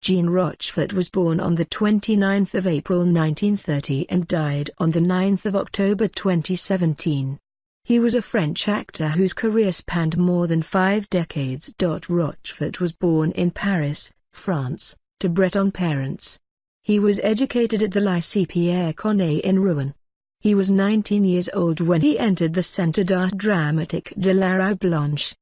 Jean Rochefort was born on the 29th of April 1930 and died on the 9th of October 2017. He was a French actor whose career spanned more than 5 decades. Rochefort was born in Paris, France, to Breton parents. He was educated at the Lycée Pierre Corneille in Rouen. He was 19 years old when he entered the Centre d'Art Dramatique de la Rue Blanche.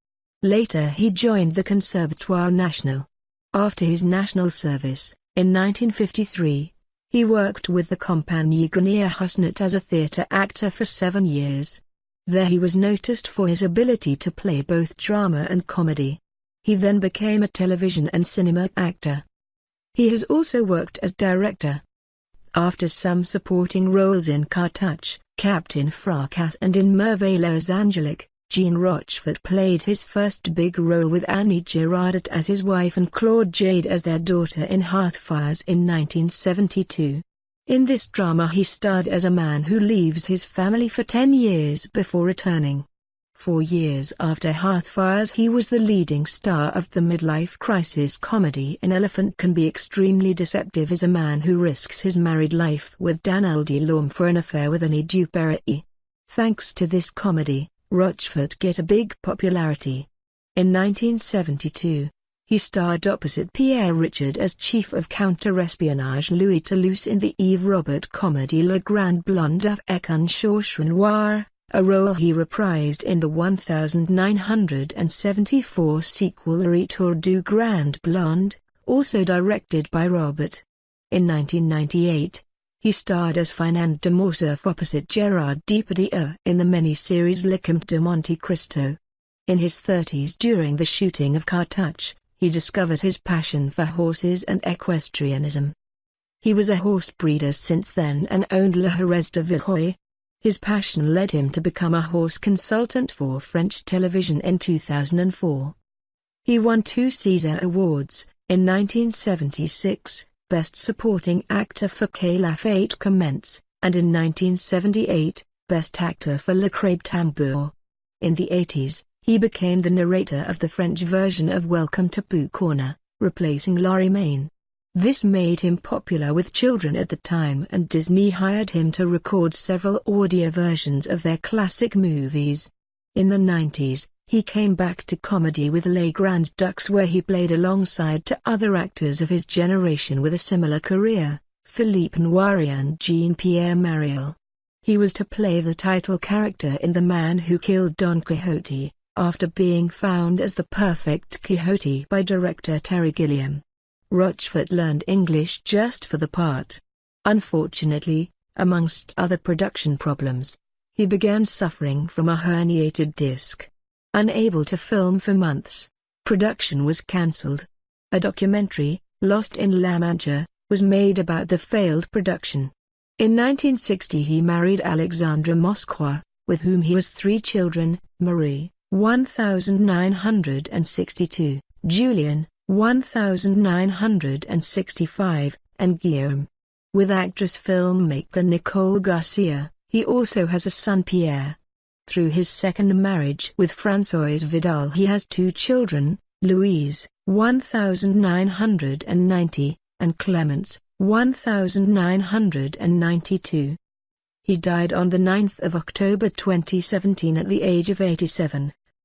Later he joined the Conservatoire National. After his national service, in 1953, he worked with the Compagnie Grenier Hussenot as a theatre actor for 7 years. There he was noticed for his ability to play both drama and comedy. He then became a television and cinema actor. He has also worked as director. After some supporting roles in Cartouche, Captain Fracas and in Merveilleuse Angélique, Jean Rochefort played his first big role with Annie Girardot as his wife and Claude Jade as their daughter in Hearth Fires in 1972. In this drama he starred as a man who leaves his family for 10 years before returning. 4 years after Hearth Fires he was the leading star of the midlife crisis comedy An Elephant Can Be Extremely Deceptive as a man who risks his married life with Danièle Delorme for an affair with Anny Duperey. Thanks to this comedy, Rochefort get a big popularity. In 1972, he starred opposite Pierre Richard as chief of Counter-Espionage Louis Toulouse in the Yves Robert comedy Le Grand Blond avec Une Chaussure Noire, a role he reprised in the 1974 sequel Retour du Grand Blond, also directed by Robert. In 1998, he starred as Fernand de Morcerf opposite Gerard Depardieu in the miniseries Le Comte de Monte Cristo. In his 30s during the shooting of Cartouche, he discovered his passion for horses and equestrianism. He was a horse breeder since then and owned Le Haras de Villequoy. His passion led him to become a horse consultant for French television in 2004. He won 2 César Awards, in 1976, Best Supporting Actor for Que la Fête Commence, and in 1978, Best Actor for Le Crabe-tambour. In the 80s, he became the narrator of the French version of Welcome to Pooh Corner, replacing Laurie Main. This made him popular with children at the time and Disney hired him to record several audio versions of their classic movies. In the 90s, he came back to comedy with Les Grands Ducs where he played alongside to other actors of his generation with a similar career, Philippe Noiret and Jean-Pierre Mariel. He was to play the title character in The Man Who Killed Don Quixote, after being found as the perfect Quixote by director Terry Gilliam. Rochefort learned English just for the part. Unfortunately, amongst other production problems, he began suffering from a herniated disc. Unable to film for months, production was cancelled. A documentary, Lost in La Mancha, was made about the failed production. In 1960 he married Alexandra Moscwa, with whom he has 3 children, Marie, 1962, Julian, 1965, and Guillaume. With actress-filmmaker Nicole Garcia, he also has a son Pierre. Through his second marriage with Françoise Vidal he has 2 children, Louise, 1990, and Clemence, 1992. He died on the 9th of October 2017 at the age of 87.